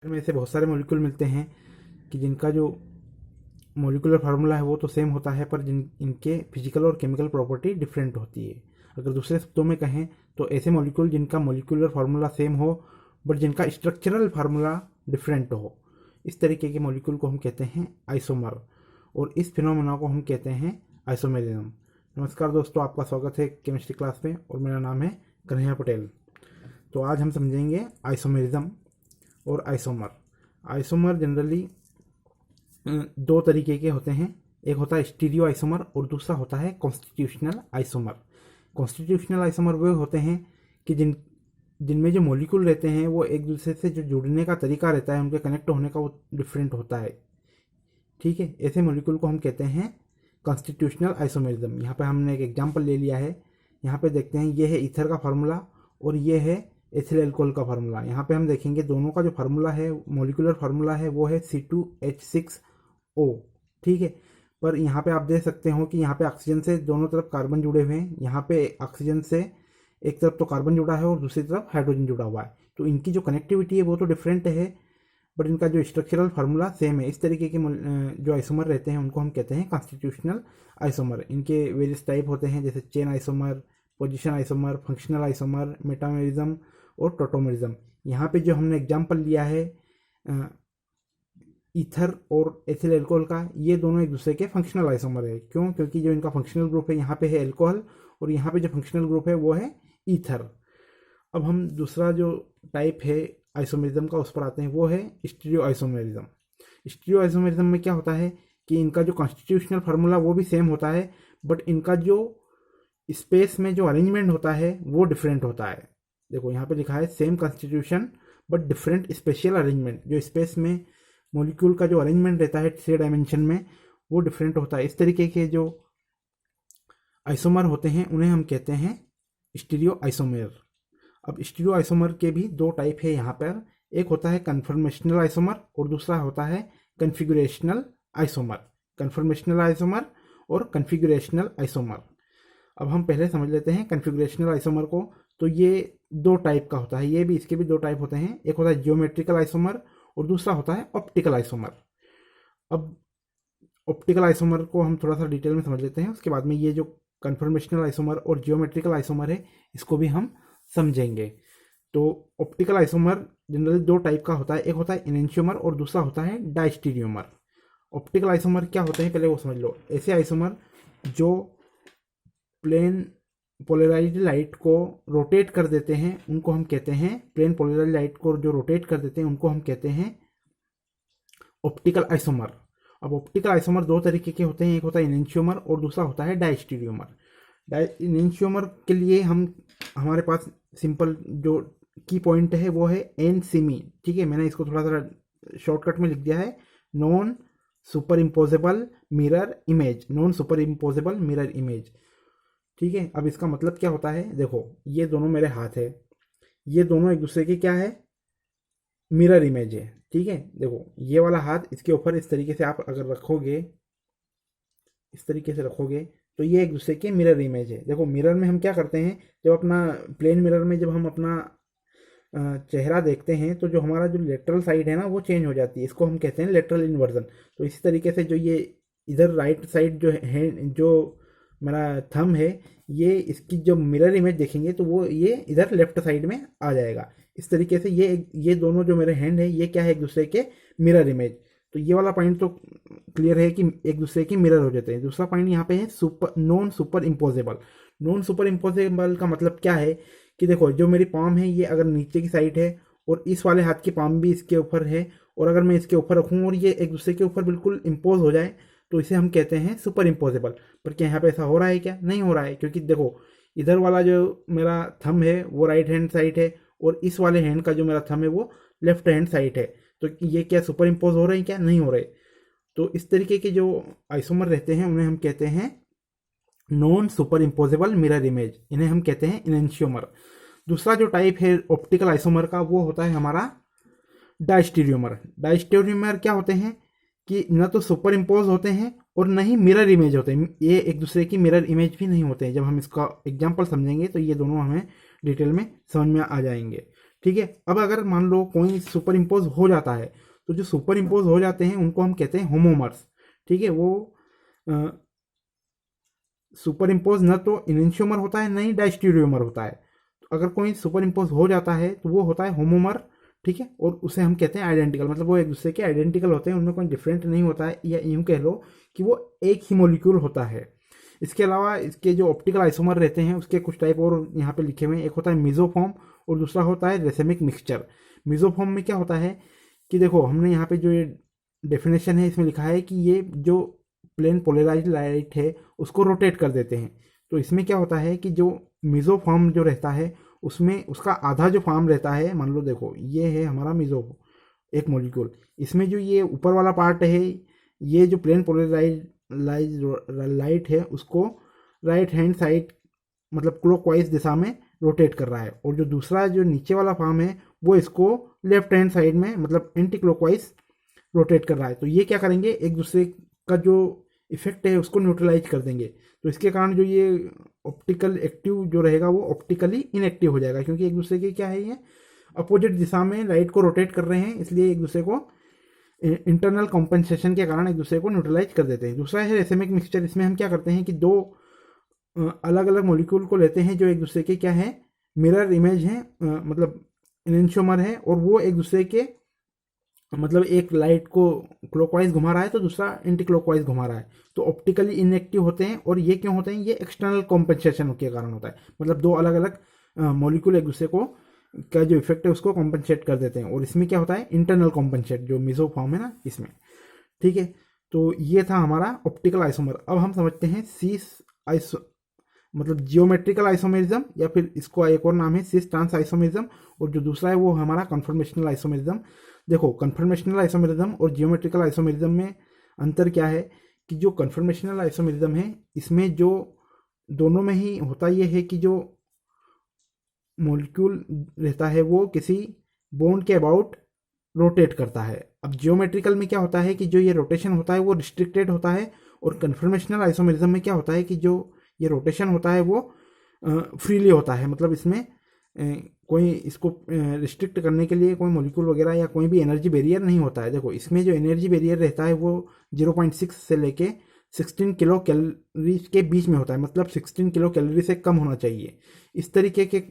में ऐसे बहुत सारे मॉलिक्यूल मिलते हैं कि जिनका जो मॉलिक्यूलर फार्मूला है वो तो सेम होता है, पर जिन इनके फिजिकल और केमिकल प्रॉपर्टी डिफरेंट होती है। अगर दूसरे शब्दों में कहें तो ऐसे मॉलिक्यूल जिनका मॉलिक्यूलर फार्मूला सेम हो बट जिनका स्ट्रक्चरल फार्मूला डिफरेंट हो, इस तरीके के मॉलिक्यूल को हम कहते हैं आइसोमर, और इस फिनोमेना को हम कहते हैं आइसोमेरिज्म। नमस्कार दोस्तों, आपका स्वागत है केमिस्ट्री क्लास में और मेरा नाम है कन्हैया पटेल। तो आज हम समझेंगे आइसोमेरिज्म और आइसोमर। आइसोमर जनरली दो तरीके के होते हैं, एक होता है स्टीरियो आइसोमर और दूसरा होता है कॉन्स्टिट्यूशनल आइसोमर। कॉन्स्टिट्यूशनल आइसोमर वे होते हैं कि जिनमें जो मॉलिक्यूल रहते हैं वो एक दूसरे से जो जुड़ने का तरीका रहता है, उनके कनेक्ट होने का वो डिफरेंट होता है। ठीक है, ऐसे मॉलिक्यूल को हम कहते हैं कॉन्स्टिट्यूशनल आइसोमेरिज्म। यहाँ पे हमने एक एग्जांपल ले लिया है। यहाँ पे देखते हैं, ये है ईथर का फार्मूला और ये है एथिल एल्कोहल का फार्मूला। यहाँ पे हम देखेंगे दोनों का जो फार्मूला है, मॉलिक्यूलर फार्मूला है, वो है C2H6O। ठीक है, पर यहाँ पे आप देख सकते हो कि यहाँ पे ऑक्सीजन से दोनों तरफ कार्बन जुड़े हुए हैं। यहाँ पे ऑक्सीजन से एक तरफ तो कार्बन जुड़ा है और दूसरी तरफ हाइड्रोजन जुड़ा हुआ है, तो इनकी जो कनेक्टिविटी है वो तो डिफरेंट है, बट इनका जो स्ट्रक्चरल फार्मूला सेम है। इस तरीके के जो आइसोमर रहते हैं उनको हम कहते हैं कॉन्स्टिट्यूशनल आइसोमर। इनके वेरियस टाइप होते हैं, जैसे chain isomer, position isomer, functional isomer, metamerism और टोटोमेरिज्म। यहाँ पे जो हमने एग्जाम्पल लिया है ईथर और एथिल एल्कोहल का, ये दोनों एक दूसरे के फंक्शनल आइसोमर है। क्यों? क्योंकि जो इनका फंक्शनल ग्रुप है यहाँ पे है एल्कोहल और यहाँ पे जो फंक्शनल ग्रुप है वो है ईथर। अब हम दूसरा जो टाइप है आइसोमेरिज्म का उस पर आते हैं, वो है स्टीरियो आइसोमेरिज्म। स्टीरियो आइसोमेरिज्म में क्या होता है कि इनका जो कॉन्स्टिट्यूशनल फार्मूला वो भी सेम होता है, बट इनका जो स्पेस में जो अरेंजमेंट होता है वो डिफरेंट होता है। देखो यहाँ पे लिखा है same constitution but different spatial arrangement. जो स्पेस में मॉलिक्यूल का जो अरेंजमेंट रहता है 3 डायमेंशन में, वो डिफरेंट होता है। इस तरीके के जो आइसोमर होते हैं उन्हें हम कहते हैं स्टीरियो आइसोमर। अब स्टीरियो आइसोमर के भी दो टाइप है यहाँ पर, एक होता है कन्फर्मेशनल आइसोमर और दूसरा होता है कन्फिगुरेशनल आइसोमर। कन्फर्मेशनल आइसोमर और कन्फिगुरेशनल आइसोमर। अब हम पहले समझ लेते हैं कन्फिगुरेशनल आइसोमर को। तो ये दो टाइप का होता है, ये भी इसके भी दो टाइप होते हैं, एक होता है जियोमेट्रिकल आइसोमर और दूसरा होता है ऑप्टिकल आइसोमर। अब ऑप्टिकल आइसोमर को हम थोड़ा सा डिटेल में समझ लेते हैं, उसके बाद में ये जो कन्फर्मेशनल आइसोमर और जियोमेट्रिकल आइसोमर है इसको भी हम समझेंगे। तो ऑप्टिकल आइसोमर जनरली दो टाइप का होता है, एक होता है एनेंशियोमर और दूसरा होता है डायस्टीरियोमर। ऑप्टिकल आइसोमर क्या होते हैं पहले वो समझ लो। ऐसे आइसोमर जो प्लेन पोलराइज्ड लाइट को रोटेट कर देते हैं उनको हम कहते हैं, प्लेन पोलराइज्ड लाइट को जो रोटेट कर देते हैं उनको हम कहते हैं ऑप्टिकल आइसोमर। अब ऑप्टिकल आइसोमर दो तरीके के होते हैं, एक होता है एनेंशियोमर और दूसरा होता है डायस्टीरियोमर। एनेंशियोमर के लिए हमारे पास सिंपल जो की पॉइंट है वो है एन सिमी। ठीक है, मैंने इसको थोड़ा सा शॉर्टकट में लिख दिया है, non super imposable mirror image. Non super imposable mirror image. ठीक है, अब इसका मतलब क्या होता है, देखो ये दोनों मेरे हाथ है, ये दोनों एक दूसरे के क्या है, मिरर इमेज है। ठीक है, देखो ये वाला हाथ इसके ऊपर इस तरीके से आप अगर रखोगे, इस तरीके से रखोगे तो ये एक दूसरे के मिरर इमेज है। देखो मिरर में हम क्या करते हैं, जब अपना प्लेन मिरर में जब हम अपना चेहरा देखते हैं तो जो हमारा जो लेटरल साइड है ना वो चेंज हो जाती है, इसको हम कहते हैं लेटरल इन्वर्जन। तो इसी तरीके से जो ये इधर राइट साइड जो है, जो मेरा थंब है, ये इसकी जो मिरर इमेज देखेंगे तो वो ये इधर लेफ्ट साइड में आ जाएगा। इस तरीके से ये दोनों जो मेरे हैंड है ये क्या है, एक दूसरे के मिरर इमेज। तो ये वाला पॉइंट तो क्लियर है कि एक दूसरे के मिरर हो जाते हैं। दूसरा पॉइंट यहाँ पे है non super imposable. Non super imposable का मतलब क्या है कि देखो जो मेरी पाम है ये अगर नीचे की साइड है और इस वाले हाथ की पाम भी इसके ऊपर है, और अगर मैं इसके ऊपर रखूँ और ये एक दूसरे के ऊपर बिल्कुल इम्पोज हो जाए तो इसे हम कहते हैं सुपर इम्पोजेबल। पर क्या यहाँ पे ऐसा हो रहा है? क्या नहीं हो रहा है, क्योंकि देखो इधर वाला जो मेरा थंब है वो राइट हैंड साइड है और इस वाले हैंड का जो मेरा थंब है वो लेफ्ट हैंड साइड है। तो ये क्या सुपर इम्पोज हो रहे हैं? क्या नहीं हो रहे। तो इस तरीके के जो आइसोमर रहते हैं उन्हें हम कहते हैं non super imposable mirror image, इन्हें हम कहते हैं एनेंशियोमर। दूसरा जो टाइप है ऑप्टिकल आइसोमर का वो होता है हमारा डायस्टीरियोमर। डायस्टीरियोमर क्या होते हैं कि न तो सुपर इम्पोज होते हैं और न ही मिरर इमेज होते हैं, ये एक दूसरे की मिरर इमेज भी नहीं होते हैं। जब हम इसका एग्जाम्पल समझेंगे तो ये दोनों हमें डिटेल में समझ में आ जाएंगे। ठीक है। अब अगर मान लो कोई सुपर इम्पोज हो जाता है, तो जो सुपर इम्पोज हो जाते हैं उनको हम कहते हैं होमोमर्स। ठीक है, वो सुपर इम्पोज न तो इनेंशियोमर होता है न ही डायस्टीरियोमर होता है। तो अगर कोई सुपर इम्पोज हो जाता है तो वो होता है होमोमर। ठीक है, और उसे हम कहते हैं आइडेंटिकल, मतलब वो एक दूसरे के आइडेंटिकल होते हैं, उनमें कोई डिफरेंट नहीं होता है, या यूं कह लो कि वो एक ही मॉलिक्यूल होता है। इसके अलावा इसके जो ऑप्टिकल आइसोमर रहते हैं उसके कुछ टाइप और यहाँ पे लिखे हुए हैं। एक होता है मेसोफॉर्म और दूसरा होता है रेसेमिक मिक्सचर। मेसोफॉर्म में क्या होता है कि देखो हमने यहाँ पे जो ये डेफिनेशन है इसमें लिखा है कि ये जो प्लेन पोलराइज लाइट है उसको रोटेट कर देते हैं। तो इसमें क्या होता है कि जो मेसोफॉर्म जो रहता है उसमें उसका आधा जो फॉर्म रहता है, मान लो देखो ये है हमारा मेसो एक मॉलिक्यूल, इसमें जो ये ऊपर वाला पार्ट है ये जो प्लेन पोलराइज लाइट है उसको राइट हैंड साइड मतलब क्लॉकवाइज दिशा में रोटेट कर रहा है, और जो दूसरा जो नीचे वाला फॉर्म है वो इसको लेफ्ट हैंड साइड में मतलब एंटी क्लॉकवाइज रोटेट कर रहा है। तो ये क्या करेंगे, एक दूसरे का जो इफेक्ट है उसको न्यूट्रलाइज कर देंगे। तो इसके कारण जो ये ऑप्टिकल एक्टिव जो रहेगा वो ऑप्टिकली इनएक्टिव हो जाएगा, क्योंकि एक दूसरे के क्या है ये अपोजिट दिशा में लाइट को रोटेट कर रहे हैं, इसलिए एक दूसरे को इंटरनल कॉम्पनसेशन के कारण एक दूसरे को न्यूट्रलाइज कर देते हैं। दूसरा है रेसेमिक मिक्सचर। इसमें हम क्या करते हैं कि दो अलग अलग मॉलिक्यूल को लेते हैं जो एक दूसरे के क्या है मिरर इमेज है, मतलब इनेंशियोमर है, और वो एक दूसरे के मतलब एक लाइट को क्लॉकवाइज घुमा रहा है तो दूसरा एंटी क्लॉकवाइज घुमा रहा है, तो ऑप्टिकली इनएक्टिव होते हैं। और ये क्यों होते हैं, ये एक्सटर्नल कॉम्पनसेशन के कारण होता है, मतलब दो अलग अलग मॉलिक्यूल एक दूसरे को का जो इफेक्ट है उसको कॉम्पनसेट कर देते हैं। और इसमें क्या होता है इंटरनल कॉम्पनसेट जो मेसोफॉर्म है ना इसमें। ठीक है, तो ये था हमारा ऑप्टिकल आइसोमर। अब हम समझते हैं सीस आइसो मतलब जियोमेट्रिकल आइसोमेरिज्म, या फिर इसको एक और नाम है सिस ट्रांस आइसोमेरिज्म, और जो दूसरा है वो हमारा कन्फर्मेशनल आइसोमेरिज्म। देखो कन्फर्मेशनल आइसोमेरिज्म और जियोमेट्रिकल आइसोमेरिज्म में अंतर क्या है कि जो कन्फर्मेशनल आइसोमेरिज्म है इसमें जो दोनों में ही होता ये है कि जो मॉलिक्यूल रहता है वो किसी बॉन्ड के अबाउट रोटेट करता है। अब जियोमेट्रिकल में क्या होता है कि जो ये रोटेशन होता है वो रिस्ट्रिक्टेड होता है, और कन्फर्मेशनल आइसोमेरिज्म में क्या होता है कि जो ये रोटेशन होता है वो फ्रीली होता है, मतलब इसमें कोई इसको रिस्ट्रिक्ट करने के लिए कोई मॉलिक्यूल वगैरह या कोई भी एनर्जी बैरियर नहीं होता है। देखो इसमें जो एनर्जी बैरियर रहता है वो 0.6 से लेके 16 किलो कैलोरीज के बीच में होता है, मतलब 16 किलो कैलोरी से कम होना चाहिए। इस तरीके के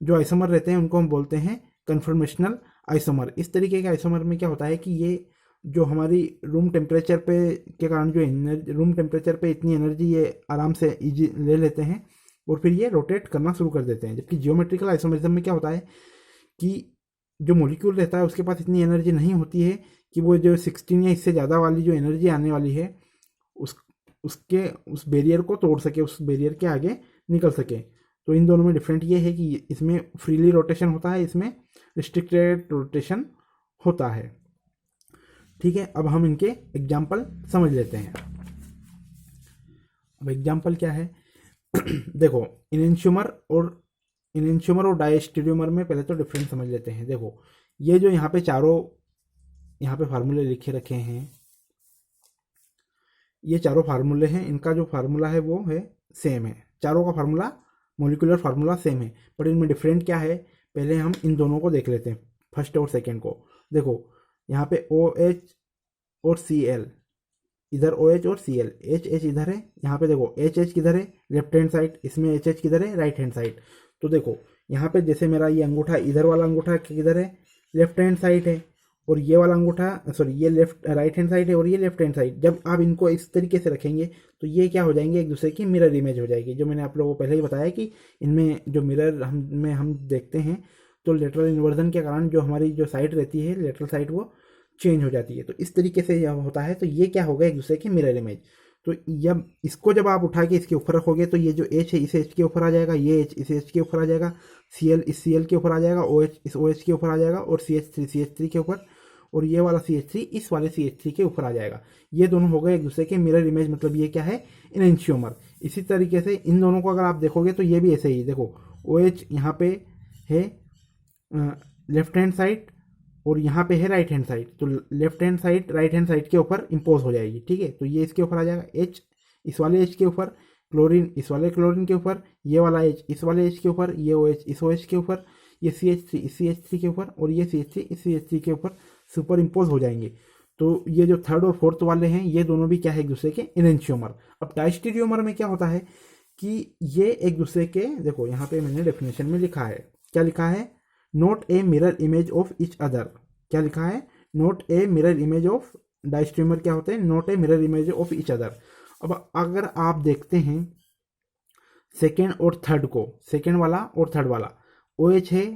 जो आइसोमर रहते हैं उनको हम बोलते हैं कन्फर्मेशनल आइसोमर। इस तरीके के आइसोमर में क्या होता है कि ये जो हमारी रूम टेम्परेचर पे के कारण जो एनर्जी रूम टेम्परेचर पे इतनी एनर्जी ये आराम से इजी ले लेते हैं और फिर ये रोटेट करना शुरू कर देते हैं। जबकि जियोमेट्रिकल आइसोमेरिज्म में क्या होता है कि जो मॉलिक्यूल रहता है उसके पास इतनी एनर्जी नहीं होती है कि वो जो 16 या इससे ज़्यादा वाली जो एनर्जी आने वाली है उस बैरियर को तोड़ सके, उस बैरियर के आगे निकल सके। तो इन दोनों में डिफरेंट ये है कि इसमें फ्रीली रोटेशन होता है, इसमें रिस्ट्रिक्टेड रोटेशन होता है। ठीक है, अब हम इनके एग्जाम्पल समझ लेते हैं। अब एग्जाम्पल क्या है देखो इनेंशियोमर और डायस्टेरियोमर में पहले तो डिफरेंस समझ लेते हैं। देखो ये जो यहाँ पे चारों यहाँ पे फार्मूले लिखे रखे हैं, ये चारों फार्मूले हैं, इनका जो फार्मूला है वो है सेम है, चारों का फार्मूला मॉलिक्यूलर फार्मूला सेम है, पर इनमें डिफरेंट क्या है पहले हम इन दोनों को देख लेते हैं, फर्स्ट और सेकेंड को। देखो यहाँ पे OH और Cl, इधर OH और Cl, HH इधर है, यहाँ पे देखो HH किधर है लेफ्ट हैंड साइड, इसमें HH किधर है राइट हैंड साइड। तो देखो यहाँ पे जैसे मेरा ये अंगूठा, इधर वाला अंगूठा किधर है लेफ्ट हैंड साइड है, और ये वाला अंगूठा सॉरी ये राइट हैंड साइड है और ये लेफ्ट हैंड साइड। जब आप इनको इस तरीके से रखेंगे तो ये क्या हो जाएंगे, एक दूसरे की मिरर इमेज हो जाएगी। जो मैंने आप लोगों को पहले ही बताया कि इनमें जो मिरर हम देखते हैं तो लेटरल इन्वर्जन के कारण जो हमारी जो साइड रहती है लेटरल साइड वो चेंज हो जाती है। तो इस तरीके से यह होता है, तो ये क्या होगा एक दूसरे की मिरर इमेज। तो जब आप उठा के इसके ऊपर रखोगे तो ये जो H है इस H के ऊपर आ जाएगा, ये H इस H के ऊपर आ जाएगा, Cl इस Cl के ऊपर आ जाएगा, OH इस OH के ऊपर आ जाएगा, और CH3 के ऊपर, और ये वाला CH3 इस वाले CH3 के ऊपर आ जाएगा। ये दोनों हो गए एक दूसरे के मिरर इमेज, मतलब ये क्या है इनेंशियोमर। इसी तरीके से इन दोनों को अगर आप देखोगे तो ये भी ऐसे ही, देखो OH यहाँ पे है लेफ्ट हैंड साइड और यहाँ पे है राइट हैंड साइड, तो left hand side right hand side के ऊपर इम्पोज हो जाएगी। ठीक है, तो ये इसके ऊपर आ जाएगा, H इस वाले H के ऊपर, क्लोरीन इस वाले क्लोरीन के ऊपर, ये वाला H इस वाले H के ऊपर, ये OH इस OH के ऊपर, ये CH3 इस CH3 के ऊपर और ये CH3 इस CH3 के ऊपर सुपर इम्पोज हो जाएंगे। तो ये जो थर्ड और फोर्थ वाले हैं ये दोनों भी क्या है, एक दूसरे के इनएंशियोमर। अब डायस्टीरियोमर में क्या होता है कि ये एक दूसरे के, देखो यहाँ पे मैंने डेफिनेशन में लिखा है, क्या लिखा है, not a mirror image of each other. क्या लिखा है, not a mirror image of, diastereomer क्या होते हैं, not a mirror image of each other. अब अगर आप देखते हैं सेकेंड और थर्ड को, सेकेंड वाला और थर्ड वाला OH है,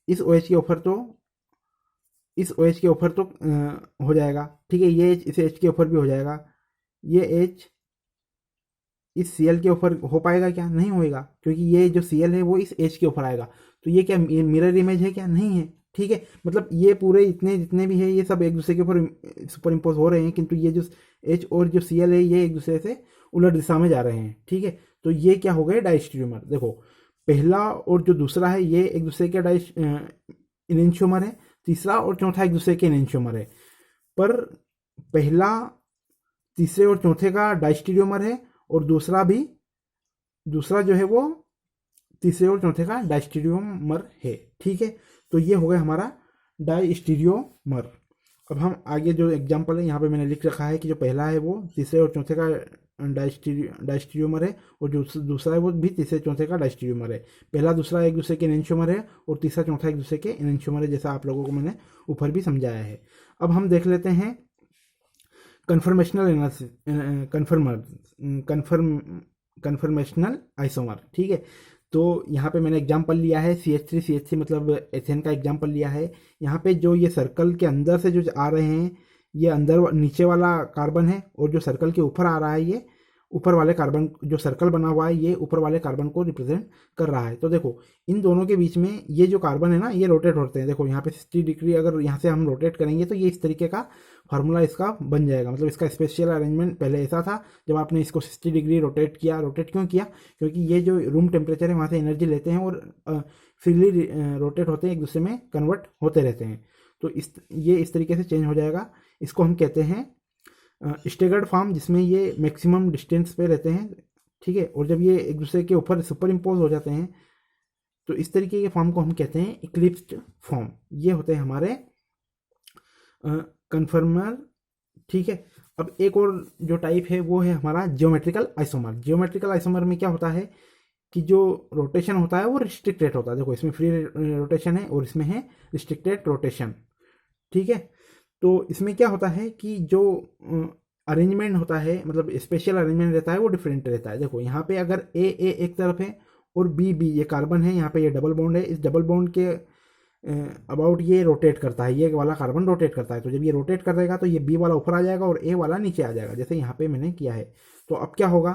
इस OH के ऊपर तो इस OH के ऊपर तो हो जाएगा, ठीक है, ये H इस H के ऊपर भी हो जाएगा, ये H इस Cl के ऊपर हो पाएगा क्या, नहीं होएगा, क्योंकि ये जो Cl है वो इस H के ऊपर आएगा। तो ये क्या मिरर इमेज है क्या, नहीं है, ठीक है। मतलब ये पूरे इतने जितने भी है ये सब एक दूसरे के ऊपर सुपर इम्पोज हो रहे हैं, किंतु ये जो H और जो Cl है ये एक दूसरे से उलट दिशा में जा रहे हैं, ठीक है। तो ये क्या हो गए, डायस्टीरियोमर। देखो पहला और जो दूसरा है ये एक दूसरे के इनएंशियोमर है, तीसरा और चौथा एक दूसरे के इनएंशियोमर है, पर पहला तीसरे और चौथे का डायस्टीरियोमर है और दूसरा जो है वो तीसरे और चौथे का डायस्टीरियोमर है, ठीक है। तो ये हो गया हमारा डायस्टीरियोमर। अब हम आगे जो एग्जांपल है यहाँ पे मैंने लिख रखा है कि जो पहला है वो तीसरे और चौथे का डायस्टीरियोमर है और जो दूसरा है वो भी तीसरे चौथे का डायस्टीरियोमर है। पहला दूसरा एक दूसरे के इनएंशियोमर है और तीसरा चौथा एक दूसरे के इनएंशियोमर है, जैसा आप लोगों को मैंने ऊपर भी समझाया है। अब हम देख लेते हैं कन्फर्मेशनल एनालिसिस, कन्फर्मेशनल आइसोमर, ठीक है। तो यहाँ पे मैंने एग्जांपल लिया है CH3 मतलब एथेन का एग्जांपल लिया है। यहाँ पे जो ये सर्कल के अंदर से जो आ रहे हैं ये अंदर नीचे वाला कार्बन है और जो सर्कल के ऊपर आ रहा है ये ऊपर वाले कार्बन, जो सर्कल बना हुआ है ये ऊपर वाले कार्बन को रिप्रेजेंट कर रहा है। तो देखो इन दोनों के बीच में ये जो कार्बन है ना ये रोटेट होते हैं। देखो यहाँ पे 60 डिग्री अगर यहाँ से हम रोटेट करेंगे तो ये इस तरीके का फार्मूला इसका बन जाएगा। मतलब इसका स्पेशल अरेंजमेंट पहले ऐसा था, जब आपने इसको 60 डिग्री रोटेट किया, रोटेट क्यों किया, क्योंकि ये जो रूम टेम्परेचर है वहाँ से एनर्जी लेते हैं और फ्रीली रोटेट होते हैं, एक दूसरे में कन्वर्ट होते रहते हैं। तो ये इस तरीके से चेंज हो जाएगा। इसको हम कहते हैं स्टेगर्ड फॉर्म, जिसमें ये मैक्सिमम डिस्टेंस पे रहते हैं, ठीक है। और जब ये एक दूसरे के ऊपर सुपर इम्पोज हो जाते हैं तो इस तरीके के फॉर्म को हम कहते हैं इक्लिप्स्ड फॉर्म। ये होते हैं हमारे कन्फर्मर, ठीक है। अब एक और जो टाइप है वो है हमारा जियोमेट्रिकल आइसोमर। जियोमेट्रिकल आइसोमर में क्या होता है कि जो रोटेशन होता है वो रिस्ट्रिक्टेड होता है। देखो इसमें फ्री रोटेशन है और इसमें है रिस्ट्रिक्टेड रोटेशन, ठीक है। तो इसमें क्या होता है कि जो अरेंजमेंट होता है, मतलब स्पेशल अरेंजमेंट रहता है वो डिफरेंट रहता है। देखो यहाँ पे अगर ए एक तरफ है और बी ये कार्बन है, यहाँ पे ये डबल बॉन्ड है, इस डबल बॉन्ड के अबाउट ये रोटेट करता है, ये वाला कार्बन रोटेट करता है। तो जब ये रोटेट करेगा तो ये बी वाला ऊपर आ जाएगा और ए वाला नीचे आ जाएगा, जैसे यहाँ पे मैंने किया है। तो अब क्या होगा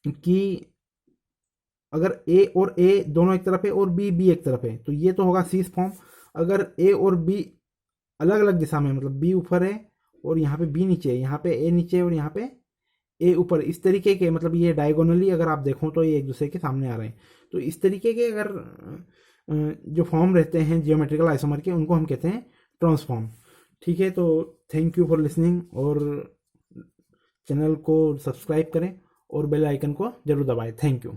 कि अगर ए और ए दोनों एक तरफ है और बी एक तरफ है तो ये तो होगा सीस फॉर्म। अगर ए और बी अलग अलग दिशा में, मतलब बी ऊपर है और यहाँ पे बी नीचे है, यहाँ पे ए नीचे और यहाँ पे ए ऊपर, इस तरीके के, मतलब ये डायगोनली अगर आप देखो तो ये एक दूसरे के सामने आ रहे हैं। तो इस तरीके के अगर जो फॉर्म रहते हैं जियोमेट्रिकल आइसोमर के, उनको हम कहते हैं ट्रांसफॉर्म, ठीक है। तो थैंक यू फॉर लिसनिंग, और चैनल को सब्सक्राइब करें और बेल आइकन को जरूर दबाएं। Thank you.